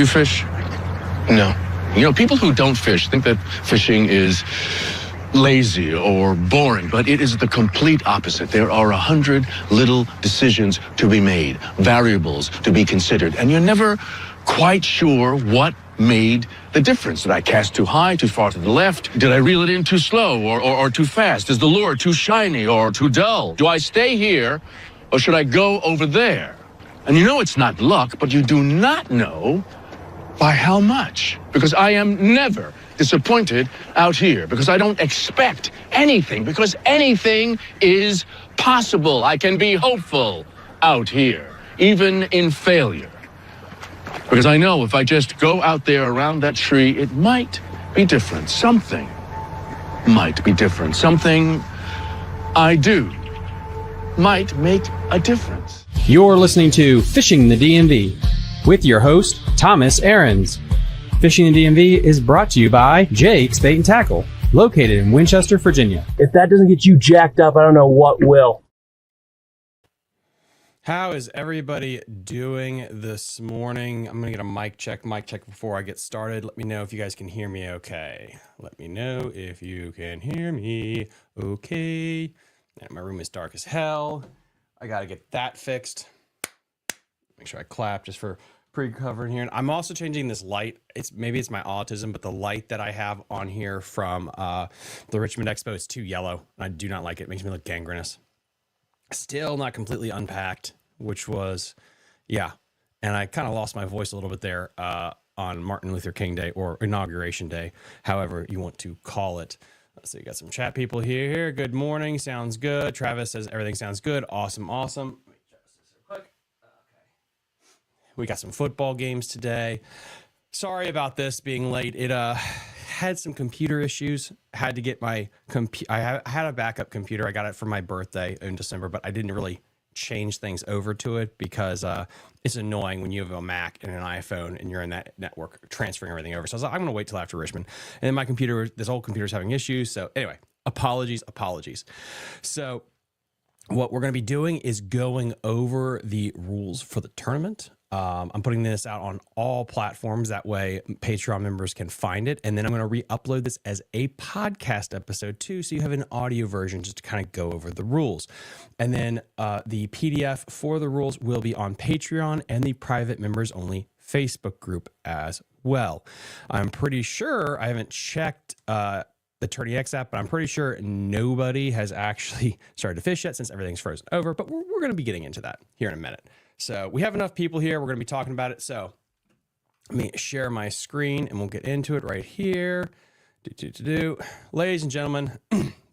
you fish? No. You know, people who don't fish think that fishing is lazy or boring, but it is the complete opposite. There are 100 little decisions to be made, variables to be considered, and you're never quite sure what made the difference. Did I cast too high, too far to the left? Did I reel it in too slow or too fast? Is the lure too shiny or too dull? Do I stay here or should I go over there? And you know it's not luck, but you do not know by how much. Because I am never disappointed out here, because I don't expect anything, because anything is possible. I can be hopeful out here, even in failure. Because I know if I just go out there around that tree, it might be different. Something might be different. Something I do might make a difference. You're listening to Fishing the DMV with your host, Thomas Ahrens. Fishing the DMV is brought to you by Jake's Bait and Tackle, located in Winchester, Virginia. If that doesn't get you jacked up, I don't know what will. How is everybody doing this morning? I'm going to get a mic check before I get started. Let me know if you guys can hear me okay. Let me know if you can hear me okay. And my room is dark as hell. I got to get that fixed. Make sure I clap just for pre-cover here. And I'm also changing this light. Maybe it's my autism, but the light that I have on here from the Richmond Expo is too yellow. I do not like it. It makes me look gangrenous. Still not completely unpacked, which was, yeah. And I kind of lost my voice a little bit there on Martin Luther King Day, or Inauguration Day, however you want to call it. So you got some chat people here. Good morning. Sounds good. Travis says everything sounds good. Awesome. Let me adjust this real quick. Okay. We got some football games today. Sorry about this being late. It had some computer issues. Had to get my I had a backup computer. I got it for my birthday in December, but I didn't really change things over to it because it's annoying when you have a Mac and an iPhone and you're in that network transferring everything over. So I was like, I'm going to wait till after Richmond. And then my computer, this old computer's having issues. So anyway, apologies. So what we're going to be doing is going over the rules for the tournament. I'm putting this out on all platforms. That way Patreon members can find it. And then I'm going to re-upload this as a podcast episode too. So you have an audio version just to kind of go over the rules. And then the PDF for the rules will be on Patreon and the private members only Facebook group as well. I'm pretty sure, I haven't checked the Tourney X app, but I'm pretty sure nobody has actually started to fish yet since everything's frozen over. But we're going to be getting into that here in a minute. So we have enough people here. We're going to be talking about it. So let me share my screen and we'll get into it right here. Ladies and gentlemen,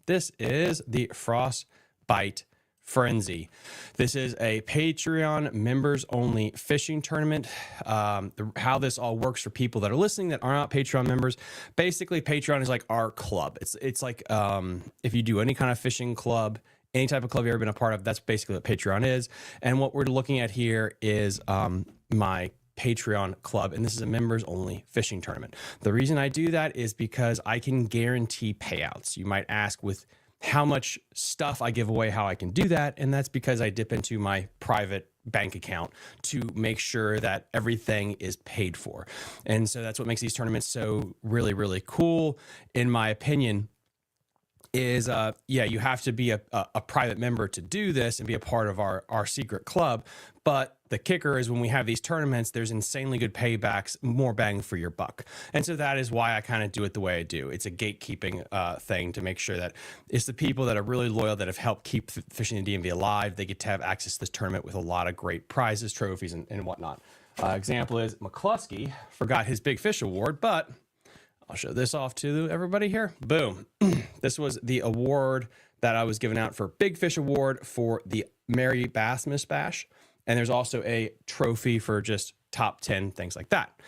this is the Frostbite Frenzy. This is a Patreon members only fishing tournament. How this all works for people that are listening that are not Patreon members. Basically, Patreon is like our club. It's like if you do any kind of fishing club, any type of club you've ever been a part of, that's basically what Patreon is. And what we're looking at here is my Patreon club, and this is a members only fishing tournament. The reason I do that is because I can guarantee payouts. You might ask with how much stuff I give away, how I can do that. And that's because I dip into my private bank account to make sure that everything is paid for. And so that's what makes these tournaments so really, really cool, in my opinion. Is you have to be a private member to do this and be a part of our secret club. But the kicker is when we have these tournaments, there's insanely good paybacks, more bang for your buck. And so that is why I kind of do it the way I do. It's a gatekeeping thing to make sure that it's the people that are really loyal that have helped keep Fishing the DMV alive. They get to have access to this tournament with a lot of great prizes, trophies, and whatnot. Example is McCluskey forgot his Big Fish Award, but I'll show this off to everybody here. Boom. This was the award that I was giving out for Big Fish Award for the Mary Bassmas Bash. And there's also a trophy for just top 10, things like that.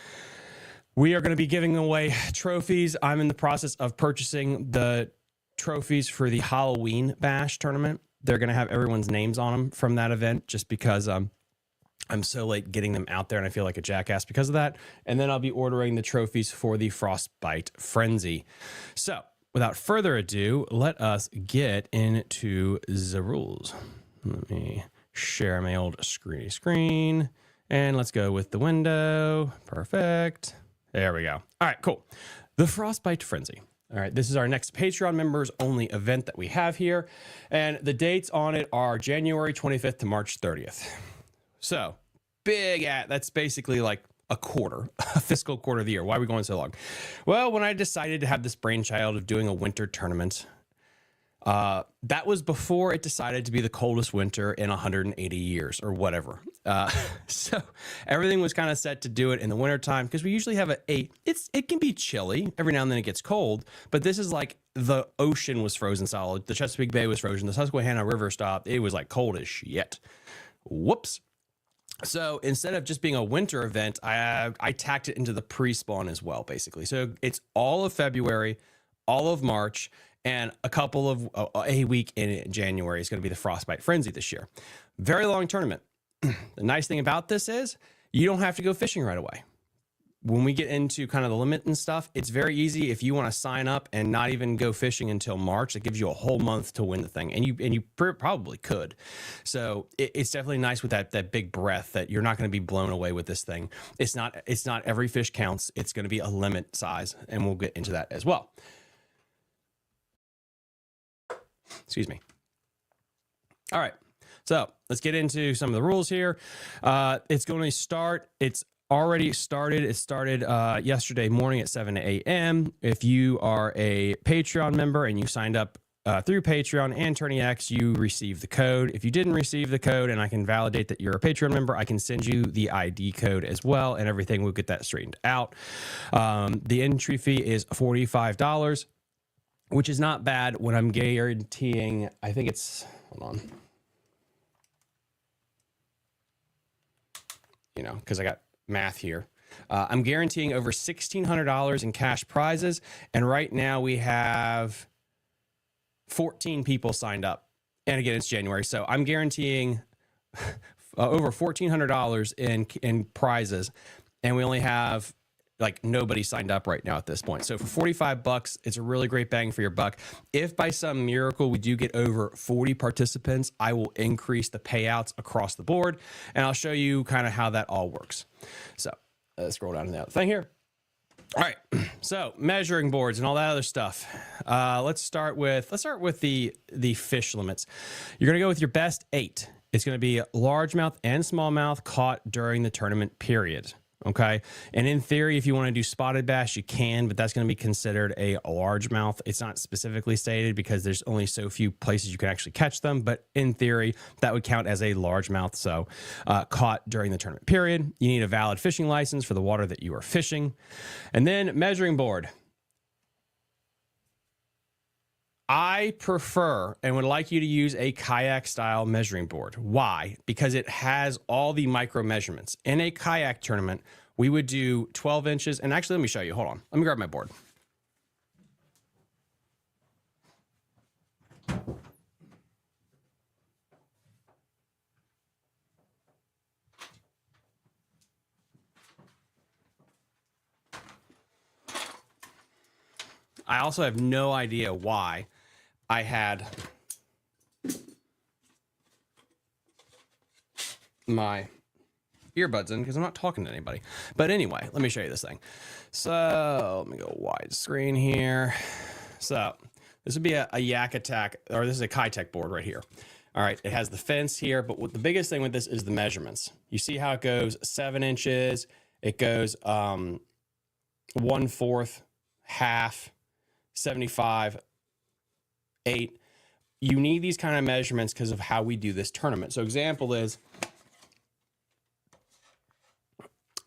We are going to be giving away trophies. I'm in the process of purchasing the trophies for the Halloween Bash tournament. They're going to have everyone's names on them from that event just because I'm so late getting them out there and I feel like a jackass because of that. And then I'll be ordering the trophies for the Frostbite Frenzy. So without further ado, let us get into the rules. Let me share my old screen. And let's go with the window. Perfect. There we go. All right, cool. The Frostbite Frenzy. All right, this is our next Patreon members only event that we have here. And the dates on it are January 25th to March 30th. So that's basically like a quarter, a fiscal quarter of the year. Why are we going so long? Well, when I decided to have this brainchild of doing a winter tournament, that was before it decided to be the coldest winter in 180 years or whatever. So everything was kind of set to do it in the wintertime because we usually have it can be chilly. Every now and then it gets cold, but this is like the ocean was frozen solid. The Chesapeake Bay was frozen. The Susquehanna River stopped. It was like cold as shit. Whoops. So instead of just being a winter event, I tacked it into the pre-spawn as well, basically. So it's all of February, all of March, and a week in January is going to be the Frostbite Frenzy this year. Very long tournament. The nice thing about this is you don't have to go fishing right away. When we get into kind of the limit and stuff, it's very easy. If you want to sign up and not even go fishing until March, it gives you a whole month to win the thing. And you probably could. So it's definitely nice with that big breath that you're not going to be blown away with this thing. It's not every fish counts. It's going to be a limit size. And we'll get into that as well. Excuse me. All right. So let's get into some of the rules here. It's going to start. It's already started. It started yesterday morning at 7 a.m. If you are a Patreon member and you signed up through Patreon and Tourney X, you receive the code. If you didn't receive the code and I can validate that you're a Patreon member, I can send you the ID code as well, and everything will get that straightened out. The entry fee is $45, which is not bad when I'm guaranteeing, I think it's, hold on. Because I got math here. I'm guaranteeing over $1,600 in cash prizes. And right now we have 14 people signed up. And again, it's January. So I'm guaranteeing over $1,400 in prizes. And we only have nobody signed up right now at this point. So for $45, it's a really great bang for your buck. If by some miracle we do get over 40 participants, I will increase the payouts across the board, and I'll show you kind of how that all works. So let's scroll down to the other thing here. All right, so measuring boards and all that other stuff. Let's start with the fish limits. You're gonna go with your best 8. It's gonna be largemouth and smallmouth caught during the tournament period. Okay. And in theory, if you want to do spotted bass, you can, but that's going to be considered a largemouth. It's not specifically stated because there's only so few places you can actually catch them. But in theory, that would count as a largemouth. So caught during the tournament period. You need a valid fishing license for the water that you are fishing. And then measuring board. I prefer and would like you to use a kayak style measuring board. Why? Because it has all the micro measurements. In a kayak tournament, we would do 12 inches. And actually, let me show you. Hold on. Let me grab my board. I also have no idea why I had my earbuds in because I'm not talking to anybody. But anyway, let me show you this thing. So let me go wide screen here. So this would be a Yak Attack, or this is a Kitech board right here. All right, it has the fence here, but the biggest thing with this is the measurements. You see how it goes 7 inches, it goes 1/4, half, 75, 8. You need these kind of measurements because of how we do this tournament. So example is,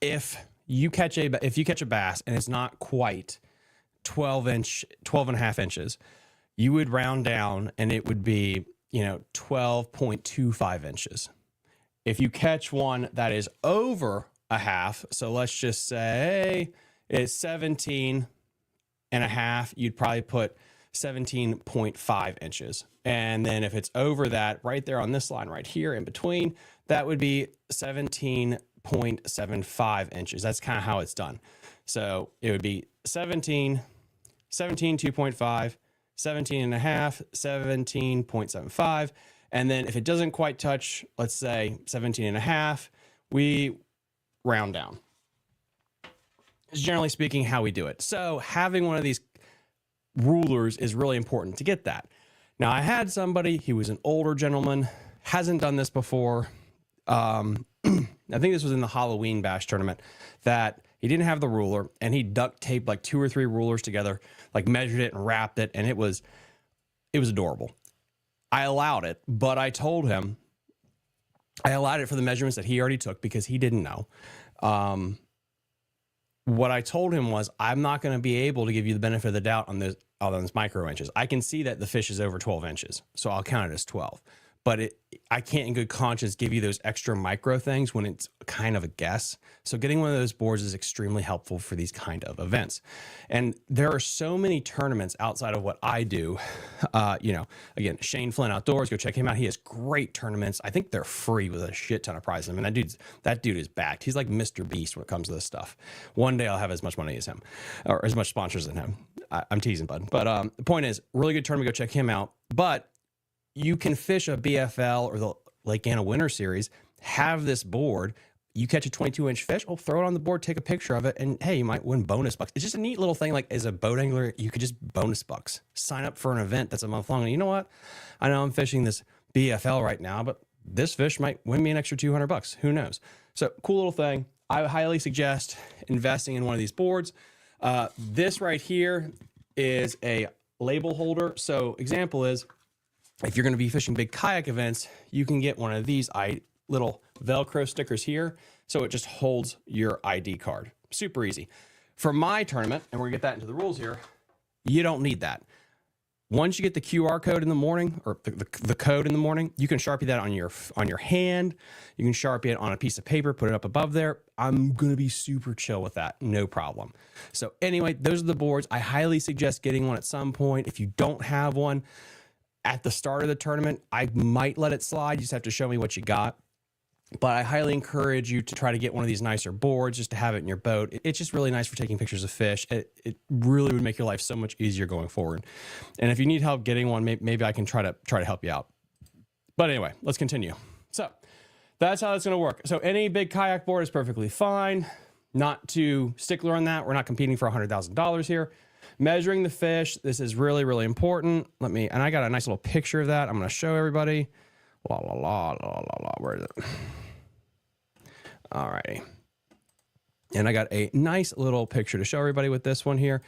if you catch a bass and it's not quite 12 and a half inches, you would round down and it would be, 12.25 inches. If you catch one that is over a half, so let's just say it's 17 and a half, you'd probably put 17.5 inches. And then if it's over that, right there on this line right here in between, that would be 17.75 inches. That's kind of how it's done. So it would be 17, 2.5, 17 and a half, 17.75. And then if it doesn't quite touch, let's say 17 and a half, we round down. Is generally speaking how we do it. So having one of these rulers is really important to get that. Now I had somebody, he was an older gentleman, hasn't done this before. I think this was in the Halloween bash tournament, that he didn't have the ruler and he duct taped like 2 or 3 rulers together, like measured it and wrapped it. And it was adorable. I allowed it, but I told him, I allowed it for the measurements that he already took because he didn't know. What I told him was, I'm not going to be able to give you the benefit of the doubt on those micro inches. I can see that the fish is over 12 inches, so I'll count it as 12. But I can't in good conscience give you those extra micro things when it's kind of a guess. So getting one of those boards is extremely helpful for these kind of events. And there are so many tournaments outside of what I do. Again, Shane Flynn Outdoors, go check him out. He has great tournaments. I think they're free with a shit ton of prizes. I mean, that dude is backed. He's like Mr. Beast when it comes to this stuff. One day I'll have as much money as him, or as much sponsors as him. I'm teasing, bud. But the point is, really good tournament. Go check him out. But you can fish a BFL or the Lake Anna Winter Series, have this board, you catch a 22-inch fish, throw it on the board, take a picture of it, and hey, you might win bonus bucks. It's just a neat little thing. Like as a boat angler, you could just bonus bucks. Sign up for an event that's a month long. And you know what? I know I'm fishing this BFL right now, but this fish might win me an extra $200. Who knows? So cool little thing. I highly suggest investing in one of these boards. This right here is a label holder. So example is, if you're going to be fishing big kayak events, you can get one of these little Velcro stickers here. So it just holds your ID card. Super easy. For my tournament, and we're going to get that into the rules here, you don't need that. Once you get the QR code in the morning, or the code in the morning, you can Sharpie that on your hand. You can Sharpie it on a piece of paper, put it up above there. I'm going to be super chill with that. No problem. So anyway, those are the boards. I highly suggest getting one at some point. If you don't have one, at the start of the tournament, I might let it slide. You just have to show me what you got. But I highly encourage you to try to get one of these nicer boards just to have it in your boat. It's just really nice for taking pictures of fish. It really would make your life so much easier going forward. And if you need help getting one, maybe I can try to help you out. But anyway, let's continue. So that's how it's going to work. So any big kayak board is perfectly fine. Not too stickler on that. We're not competing for $100,000 here. Measuring the fish, this is really, really important. And I got a nice little picture of that. I'm going to show everybody. La, la, la, la, la, la. Where is it? All righty. And I got a nice little picture to show everybody with this one here.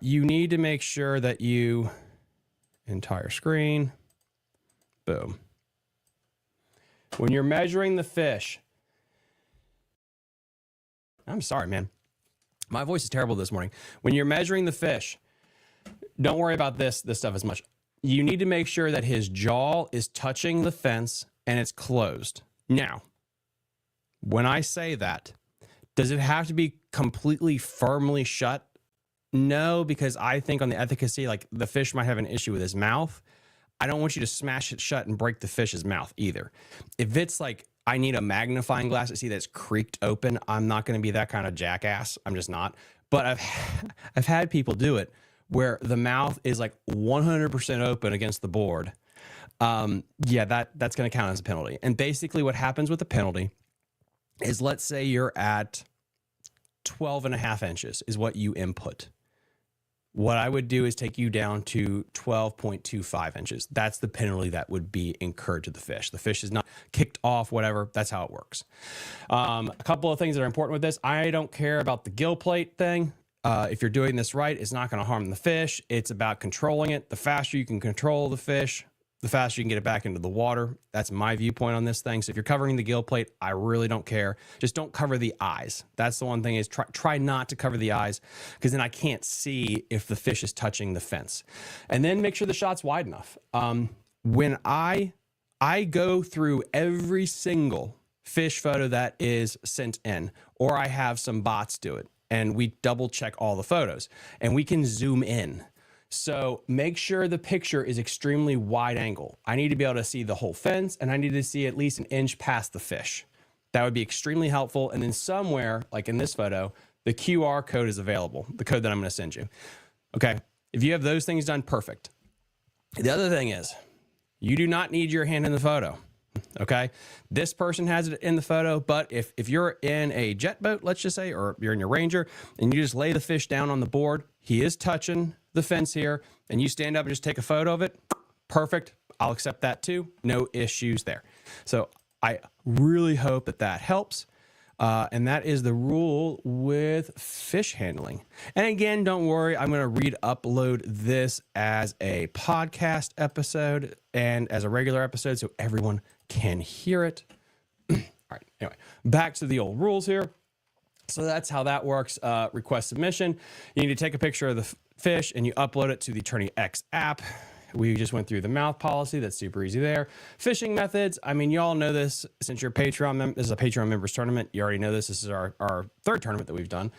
You need to make sure that entire screen, boom. When you're measuring the fish, I'm sorry, man. My voice is terrible this morning. When you're measuring the fish, don't worry about this stuff as much. You need to make sure that his jaw is touching the fence and it's closed. Now, when I say that, does it have to be completely firmly shut? No, because I think on the efficacy, like the fish might have an issue with his mouth. I don't want you to smash it shut and break the fish's mouth either. If it's like, I need a magnifying glass to see that it's creaked open, I'm not going to be that kind of jackass. I'm just not. But I've had people do it where the mouth is like 100% open against the board. Yeah, that's going to count as a penalty. And basically what happens with the penalty is, let's say you're at 12.5 inches is what you input. What I would do is take you down to 12.25 inches. That's the penalty that would be incurred to the fish. The fish is not kicked off, whatever. That's how it works. A couple of things that are important with this. I don't care about the gill plate thing. If you're doing this right, it's not going to harm the fish. It's about controlling it. The faster you can control the fish, the faster you can get it back into the water. That's my viewpoint on this thing. So if you're covering the gill plate, I really don't care. Just don't cover the eyes. That's the one thing, is try not to cover the eyes, because then I can't see if the fish is touching the fence. And then make sure the shot's wide enough. When I go through every single fish photo that is sent in, or I have some bots do it, and we double check all the photos, and we can zoom in. So make sure the picture is extremely wide angle. I need to be able to see the whole fence, and I need to see at least an inch past the fish. That would be extremely helpful. And then somewhere, like in this photo, the QR code is available, the code that I'm going to send you. Okay. If you have those things done, perfect. The other thing is, you do not need your hand in the photo. Okay. This person has it in the photo, but if you're in a jet boat, let's just say, or you're in your Ranger and you just lay the fish down on the board, he is touching the fence here, and you stand up and just take a photo of it. Perfect. I'll accept that too. No issues there. So I really hope that that helps. And that is the rule with fish handling. And again, don't worry, I'm going to re-upload this as a podcast episode and as a regular episode so everyone can hear it. All right, anyway, back to the old rules here. So that's how that works. Request submission. You need to take a picture of the fish and you upload it to the Attorney X app. We just went through the mouth policy. That's super easy there. Fishing methods. I mean, you all know this since you're a Patreon member. This is a Patreon members tournament. You already know this. This is our third tournament that we've done.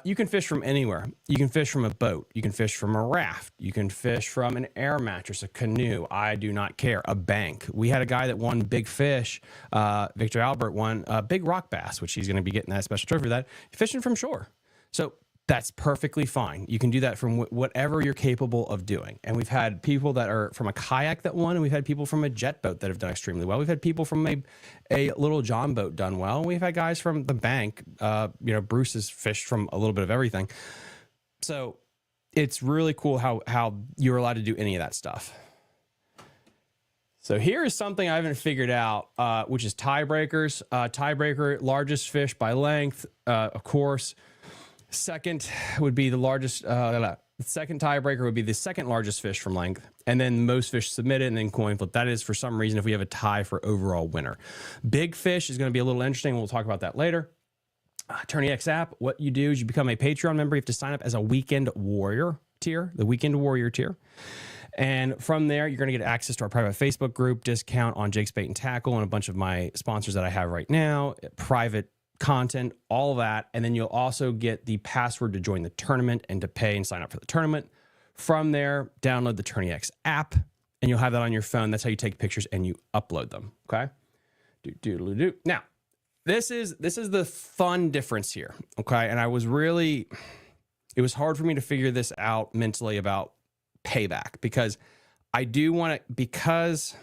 You can fish from anywhere. You can fish from a boat. You can fish from a raft. You can fish from an air mattress, a canoe. I do not care. A bank. We had a guy that won big fish. Victor Albert won a big rock bass, which he's going to be getting that special trophy for that. Fishing from shore. So that's perfectly fine. You can do that from whatever you're capable of doing. And we've had people that are from a kayak that won, and we've had people from a jet boat that have done extremely well. We've had people from a little John boat done well. And we've had guys from the bank. Bruce has fished from a little bit of everything. So it's really cool how you're allowed to do any of that stuff. So here is something I haven't figured out, which is tiebreakers. Tiebreaker, largest fish by length, of course. Second would be the largest, the second tiebreaker would be the second largest fish from length, and then most fish submitted, and then coin flip. That is for some reason if we have a tie for overall winner. Big fish is going to be a little interesting. We'll talk about that later. Attorney X app, what you do is you become a Patreon member. You have to sign up as a Weekend Warrior tier, the Weekend Warrior tier. And from there, you're going to get access to our private Facebook group, discount on Jake's Bait and Tackle, and a bunch of my sponsors that I have right now, private content, all that. And then you'll also get the password to join the tournament and to pay and sign up for the tournament. From there, download the Attorney X app and you'll have that on your phone. That's how you take pictures and you upload them. Okay. Now, this is the fun difference here. Okay. And it was hard for me to figure this out mentally about payback because I do want to, because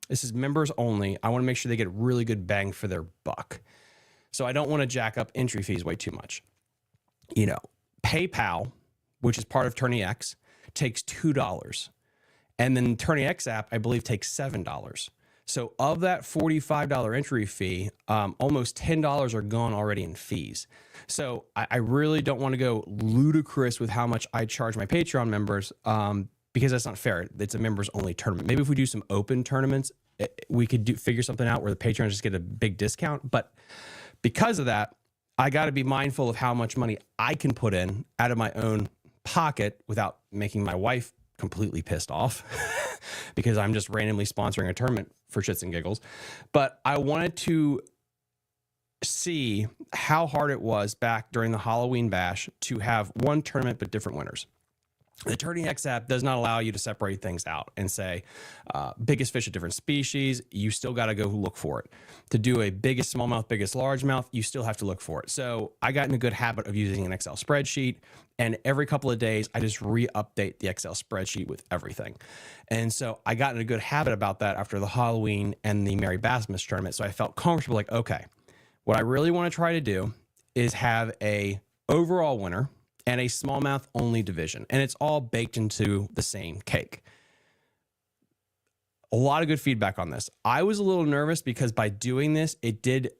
this is members only, I want to make sure they get really good bang for their buck. So I don't want to jack up entry fees way too much. PayPal, which is part of Attorney X, takes $2. And then Attorney X app, I believe, takes $7. So of that $45 entry fee, almost $10 are gone already in fees. So I really don't want to go ludicrous with how much I charge my Patreon members because that's not fair. It's a members only tournament. Maybe if we do some open tournaments, we could figure something out where the patrons just get a big discount. But because of that, I got to be mindful of how much money I can put in out of my own pocket without making my wife completely pissed off because I'm just randomly sponsoring a tournament for shits and giggles. But I wanted to see how hard it was back during the Halloween bash to have one tournament but different winners. The Attorney X app does not allow you to separate things out and say biggest fish of different species. You still got to go look for it. To do a biggest smallmouth, biggest largemouth, you still have to look for it. So I got in a good habit of using an Excel spreadsheet, and every couple of days I just re-update the Excel spreadsheet with everything. And so I got in a good habit about that after the Halloween and the Mary Bassmas tournament. So I felt comfortable, like, okay, what I really want to try to do is have a overall winner and a smallmouth only division. And it's all baked into the same cake. A lot of good feedback on this. I was a little nervous because by doing this, it did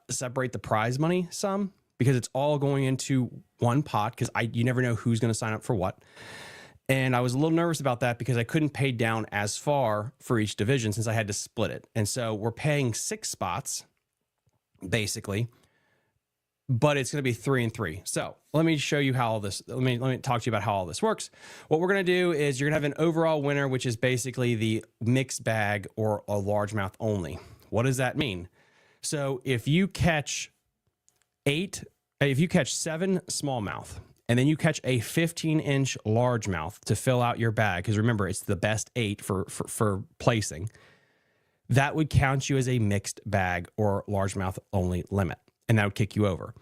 separate the prize money some because it's all going into one pot because you never know who's going to sign up for what. And I was a little nervous about that because I couldn't pay down as far for each division since I had to split it. And so we're paying 6 spots, basically, but it's going to be 3 and 3. So let me show you how all this, let me talk to you about how all this works. What we're going to do is you're going to have an overall winner, which is basically the mixed bag or a largemouth only. What does that mean? So if you catch 7 smallmouth and then you catch a 15-inch largemouth to fill out your bag, because remember, it's the best 8 for placing, that would count you as a mixed bag or largemouth only limit. And that would kick you over.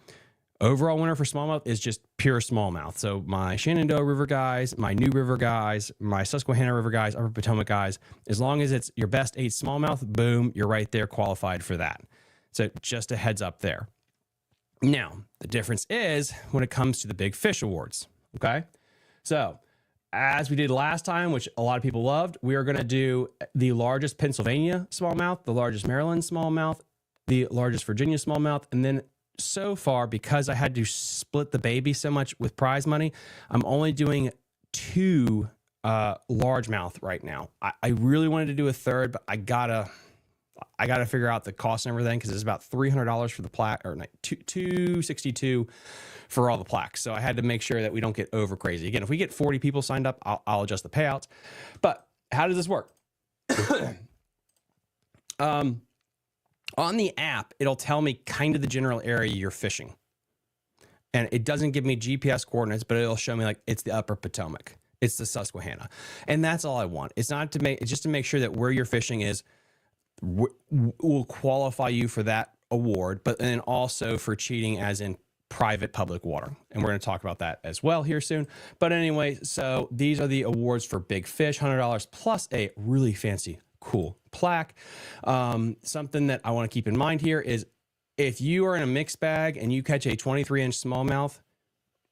Overall winner for smallmouth is just pure smallmouth. So my Shenandoah River guys, my New River guys, my Susquehanna River guys, Upper Potomac guys, as long as it's your best 8 smallmouth, boom, you're right there qualified for that. So just a heads up there. Now, the difference is when it comes to the big fish awards, okay? So as we did last time, which a lot of people loved, we are going to do the largest Pennsylvania smallmouth, the largest Maryland smallmouth, the largest Virginia smallmouth, and then so far, because I had to split the baby so much with prize money, I'm only doing 2 largemouth right now. I really wanted to do a third, but I gotta figure out the cost and everything because it's about $300 for the plaque, or $262 for all the plaques. So I had to make sure that we don't get over crazy. Again, if we get 40 people signed up, I'll adjust the payouts. But how does this work? On the app, it'll tell me kind of the general area you're fishing. And it doesn't give me GPS coordinates, but it'll show me like it's the Upper Potomac, it's the Susquehanna. And that's all I want. It's just to make sure that where you're fishing is will qualify you for that award, but then also for cheating as in private public water. And we're going to talk about that as well here soon. But anyway, so these are the awards for big fish, $100 plus a really fancy, cool plaque. Something that I want to keep in mind here is if you are in a mixed bag and you catch a 23-inch smallmouth,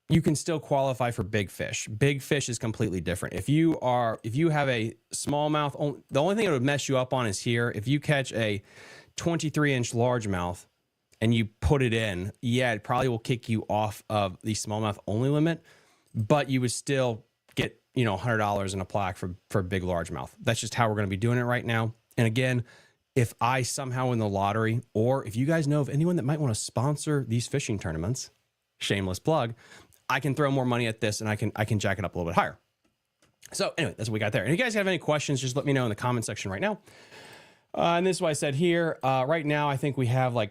you can still qualify for big fish. Big fish is completely different. If you have a smallmouth, the only thing that would mess you up on is here. If you catch a 23-inch largemouth and you put it in, yeah, it probably will kick you off of the smallmouth only limit, but you would still get, $100 in a plaque for big largemouth. That's just how we're going to be doing it right now. And again, if I somehow win the lottery, or if you guys know of anyone that might want to sponsor these fishing tournaments, shameless plug, I can throw more money at this and I can jack it up a little bit higher. So anyway, that's what we got there. And if you guys have any questions, just let me know in the comment section right now. And this is what I said here. Right now, I think we have what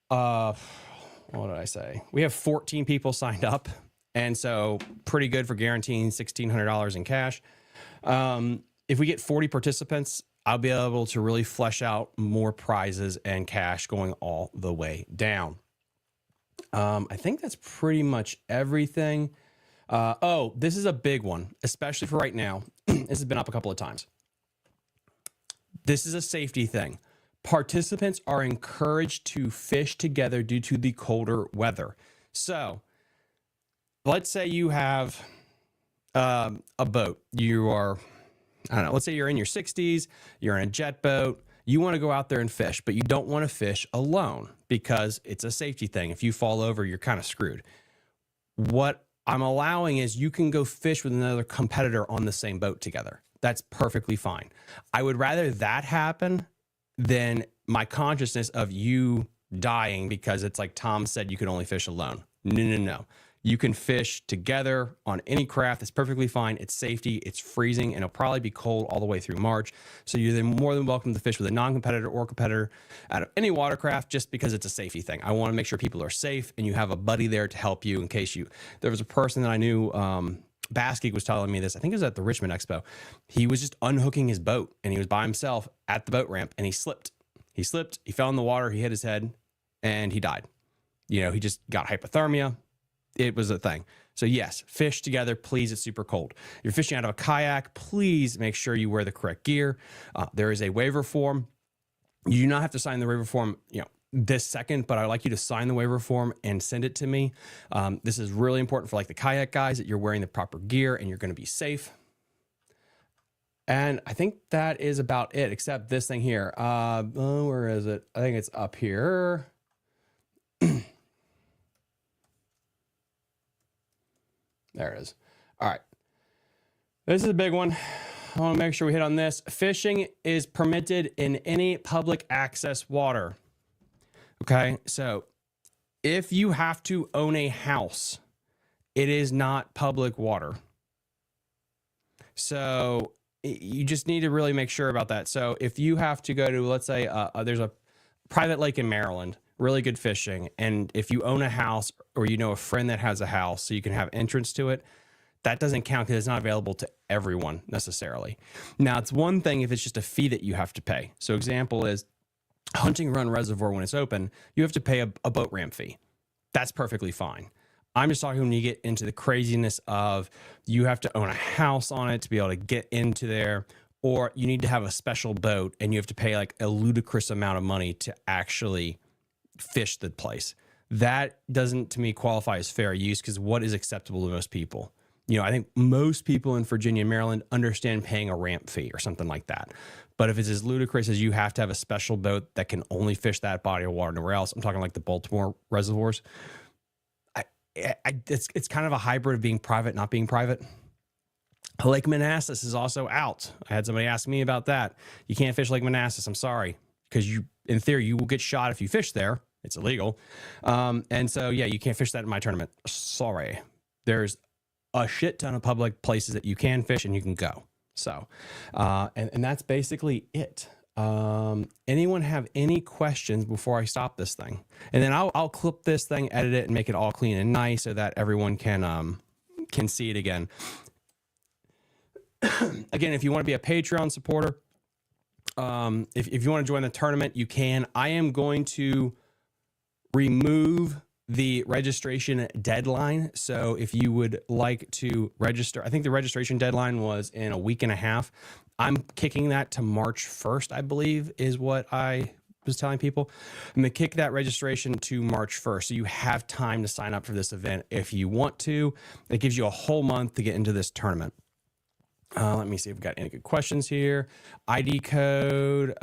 did I say? We have 14 people signed up. And so pretty good for guaranteeing $1,600 in cash. If we get 40 participants, I'll be able to really flesh out more prizes and cash going all the way down. I think that's pretty much everything. This is a big one, especially for right now. This has been up a couple of times. This is a safety thing. Participants are encouraged to fish together due to the colder weather. So let's say you have a boat. Let's say you're in your 60s, you're in a jet boat. You want to go out there and fish, but you don't want to fish alone because it's a safety thing. If you fall over, you're kind of screwed. What I'm allowing is you can go fish with another competitor on the same boat together. That's perfectly fine. I would rather that happen than my consciousness of you dying because it's like Tom said, you can only fish alone. No. You can fish together on any craft. It's perfectly fine. It's safety. It's freezing, and it'll probably be cold all the way through March. So you're then more than welcome to fish with a non-competitor or competitor out of any watercraft just because it's a safety thing. I want to make sure people are safe, and you have a buddy there to help you in case there was a person that I knew, Baskeek was telling me this. I think it was at the Richmond Expo. He was just unhooking his boat, and he was by himself at the boat ramp, and he slipped. He fell in the water. He hit his head, and he died. He just got hypothermia. It was a thing. So yes, fish together, please. It's super cold. If you're fishing out of a kayak, please make sure you wear the correct gear. There is a waiver form. You do not have to sign the waiver form, this second, but I'd like you to sign the waiver form and send it to me. This is really important for like the kayak guys that you're wearing the proper gear and you're going to be safe. And I think that is about it, except this thing here. Where is it? I think it's up here. There it is. All right. This is a big one. I want to make sure we hit on this. Fishing is permitted in any public access water. Okay. So if you have to own a house, it is not public water. So you just need to really make sure about that. So if you have to go to, let's say, there's a private lake in Maryland, really good fishing. And if you own a house or a friend that has a house so you can have entrance to it, that doesn't count because it's not available to everyone necessarily. Now, it's one thing if it's just a fee that you have to pay. So example is Hunting Run Reservoir, when it's open, you have to pay a boat ramp fee. That's perfectly fine. I'm just talking when you get into the craziness of you have to own a house on it to be able to get into there, or you need to have a special boat and you have to pay like a ludicrous amount of money to actually fish the place. That doesn't, to me, qualify as fair use, because what is acceptable to most people? You know, I think most people in Virginia and Maryland understand paying a ramp fee or something like that. But if it's as ludicrous as you have to have a special boat that can only fish that body of water, nowhere else, I'm talking like the Baltimore reservoirs. It's kind of a hybrid of being private, not being private. Lake Manassas is also out. I had somebody ask me about that. You can't fish Lake Manassas. I'm sorry, because in theory, you will get shot if you fish there. It's illegal. And so, yeah, you can't fish that in my tournament. Sorry. There's a shit ton of public places that you can fish and you can go. So, and that's basically it. Anyone have any questions before I stop this thing? And then I'll clip this thing, edit it, and make it all clean and nice so that everyone can see it again. Again, if you want to be a Patreon supporter, if you want to join the tournament, you can. I am going to remove the registration deadline. So if you would like to register, I think the registration deadline was in a week and a half. I'm kicking that to March 1st, I believe, is what I was telling people. I'm going to kick that registration to March 1st. So you have time to sign up for this event if you want to. It gives you a whole month to get into this tournament. Let me see if we've got any good questions here. ID code.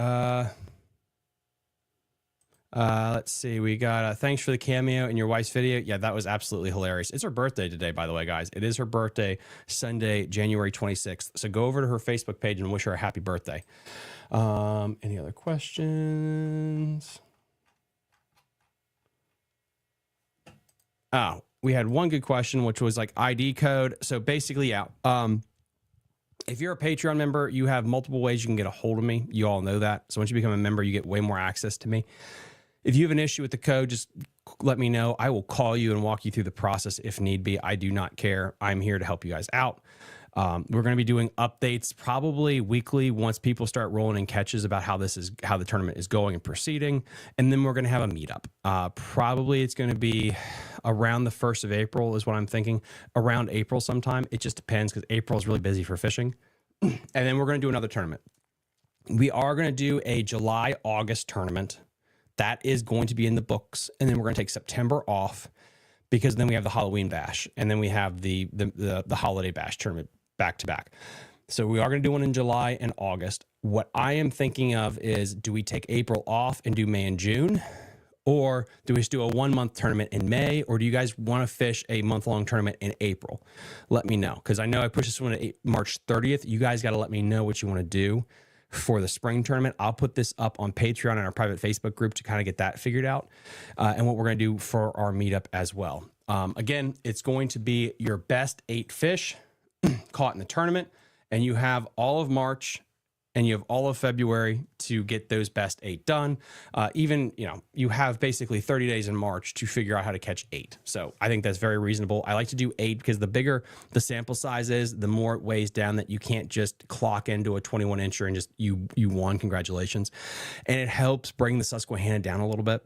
Let's see. We got thanks for the cameo in your wife's video. Yeah, that was absolutely hilarious. It's her birthday today, by the way, guys. It is her birthday, Sunday, January 26th. So go over to her Facebook page and wish her a happy birthday. Any other questions? Oh, we had one good question, which was like ID code. So basically, yeah. If you're a Patreon member, you have multiple ways you can get a hold of me. You all know that. So once you become a member, you get way more access to me. If you have an issue with the code, just let me know. I will call you and walk you through the process if need be. I do not care. I'm here to help you guys out. We're going to be doing updates probably weekly once people start rolling in catches about how the tournament is going and proceeding. And then we're going to have a meetup. Probably it's going to be around the 1st of April is what I'm thinking. Around April sometime. It just depends because April is really busy for fishing. And then we're going to do another tournament. We are going to do a July-August tournament. That is going to be in the books. And then we're going to take September off because then we have the Halloween bash. And then we have the holiday bash tournament back to back. So we are going to do one in July and August. What I am thinking of is, do we take April off and do May and June? Or do we just do a 1 month tournament in May? Or do you guys want to fish a month-long tournament in April? Let me know. Because I know I pushed this one to March 30th. You guys got to let me know what you want to do for the spring tournament. I'll put this up on Patreon and our private Facebook group to kind of get that figured out. And what we're going to do for our meetup as well. Again, it's going to be your best 8 fish caught in the tournament. And you have all of March and you have all of February to get those best 8 done. You have basically 30 days in March to figure out how to catch 8. So I think that's very reasonable. I like to do 8 because the bigger the sample size is, the more it weighs down that you can't just clock into a 21 incher and just you won. Congratulations. And it helps bring the Susquehanna down a little bit.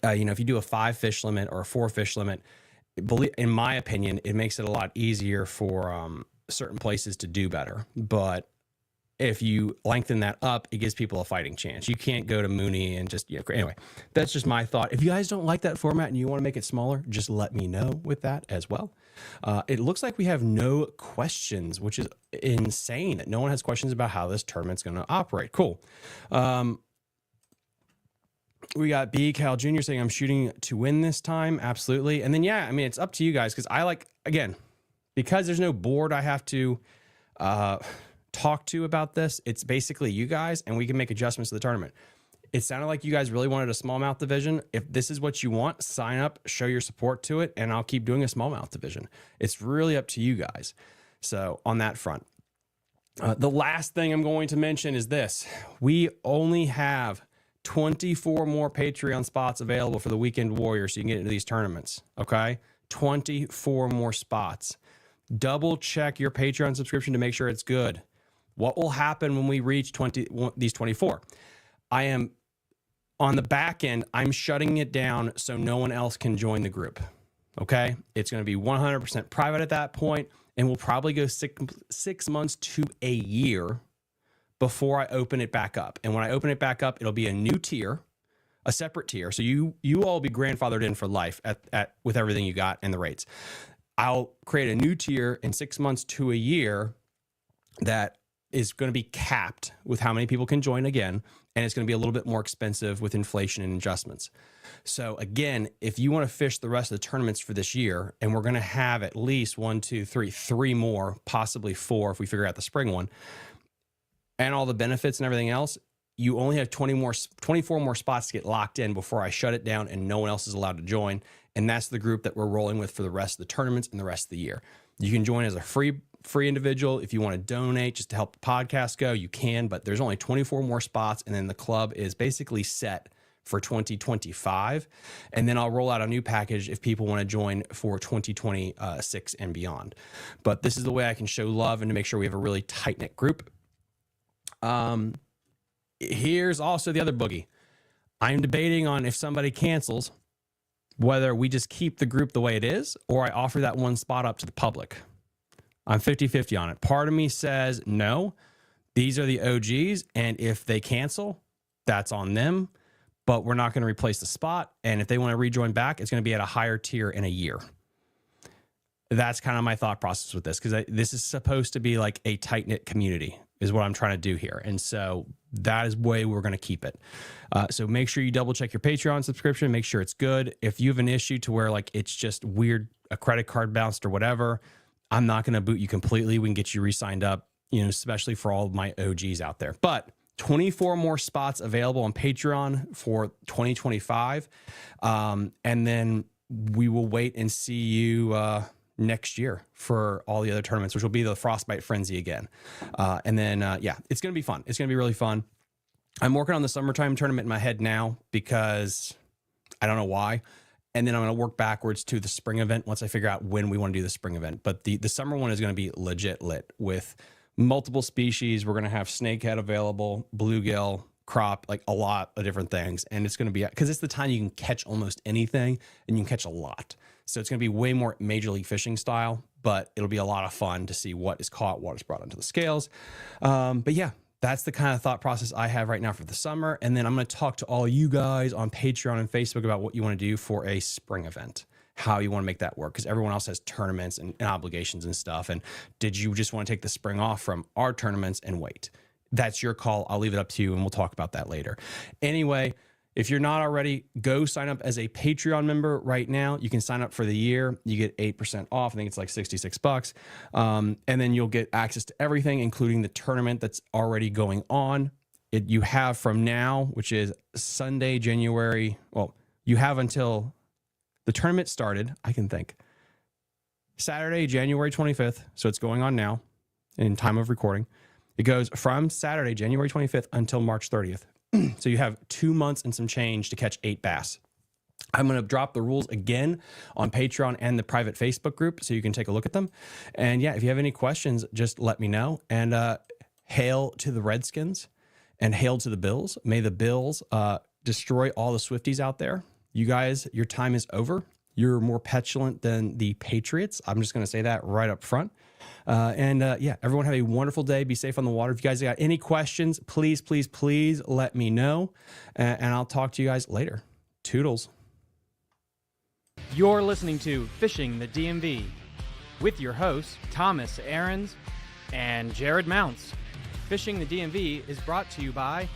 If you do a 5 fish limit or a 4 fish limit, in my opinion, it makes it a lot easier for certain places to do better. But if you lengthen that up, it gives people a fighting chance. You can't go to Mooney and just, anyway, that's just my thought. If you guys don't like that format and you want to make it smaller, just let me know with that as well. It looks like we have no questions, which is insane that no one has questions about how this tournament's going to operate. Cool. We got B. Cal Jr. saying, I'm shooting to win this time. Absolutely. And then, it's up to you guys because because there's no board I have to talk to about this. It's basically you guys, and we can make adjustments to the tournament. It sounded like you guys really wanted a smallmouth division. If this is what you want, sign up, show your support to it, and I'll keep doing a smallmouth division. It's really up to you guys. So on that front, the last thing I'm going to mention is this. We only have 24 more Patreon spots available for the Weekend Warrior so you can get into these tournaments, okay? 24 more spots. Double check your Patreon subscription to make sure it's good. What will happen when we reach these 24? I am On the back end, I'm shutting it down so no one else can join the group. Okay. It's going to be 100% private at that point, and we'll probably go 6 months to a year before I open it back up. And when I open it back up, it'll be a new tier, a separate tier. So you all be grandfathered in for life at with everything you got and the rates. I'll create a new tier in 6 months to a year that is going to be capped with how many people can join again. And it's going to be a little bit more expensive with inflation and adjustments. So again, if you want to fish the rest of the tournaments for this year, and we're going to have at least 3 more, possibly 4 if we figure out the spring one, and all the benefits and everything else, you only have 24 more spots to get locked in before I shut it down and no one else is allowed to join. And that's the group that we're rolling with for the rest of the tournaments and the rest of the year. You can join as a free individual. If you want to donate just to help the podcast go, you can, but there's only 24 more spots. And then the club is basically set for 2025. And then I'll roll out a new package if people want to join for 2026 and beyond. But this is the way I can show love and to make sure we have a really tight knit group. Here's also the other boogie. I'm debating on if somebody cancels, whether we just keep the group the way it is or I offer that one spot up to the public. I'm 50-50 on it. Part of me says, no, these are the OGs. And if they cancel, that's on them, but we're not going to replace the spot. And if they want to rejoin back, it's going to be at a higher tier in a year. That's kind of my thought process with this, because this is supposed to be like a tight-knit community is what I'm trying to do here. And so that is the way we're going to keep it. So make sure you double check your Patreon subscription, make sure it's good. If you have an issue to where like it's just weird, a credit card bounced or whatever, I'm not going to boot you completely. We can get you re-signed up, especially for all of my OGs out there. But 24 more spots available on Patreon for 2025. And then we will wait and see you next year for all the other tournaments, which will be the Frostbite Frenzy again. And then, yeah, it's going to be fun. It's going to be really fun. I'm working on the summertime tournament in my head now because I don't know why. And then I'm going to work backwards to the spring event once I figure out when we want to do the spring event. But the summer one is going to be legit lit with multiple species. We're going to have snakehead available, bluegill, crop, like a lot of different things. And it's going to be, because it's the time you can catch almost anything and you can catch a lot. So it's going to be way more major league fishing style, but it'll be a lot of fun to see what is caught, what is brought onto the scales. But yeah, that's the kind of thought process I have right now for the summer. And then I'm going to talk to all you guys on Patreon and Facebook about what you want to do for a spring event, how you want to make that work, because everyone else has tournaments and obligations and stuff. And did you just want to take the spring off from our tournaments and wait? That's your call. I'll leave it up to you and we'll talk about that later. Anyway, if you're not already, go sign up as a Patreon member right now. You can sign up for the year. You get 8% off. I think it's like $66. And then you'll get access to everything, including the tournament that's already going on. You have from now, which is Sunday, January. Well, you have until the tournament started, I can think. Saturday, January 25th. So it's going on now in time of recording. It goes from Saturday, January 25th until March 30th. So you have 2 months and some change to catch 8 bass. I'm going to drop the rules again on Patreon and the private Facebook group so you can take a look at them. And yeah, if you have any questions, just let me know. And hail to the Redskins and hail to the Bills. May the Bills destroy all the Swifties out there. You guys, your time is over. You're more petulant than the Patriots. I'm just going to say that right up front. Yeah, everyone have a wonderful day. Be safe on the water. If you guys got any questions, please, please, please let me know. And I'll talk to you guys later. Toodles. You're listening to Fishing the DMV with your hosts, Thomas Ahrens and Jared Mounts. Fishing the DMV is brought to you by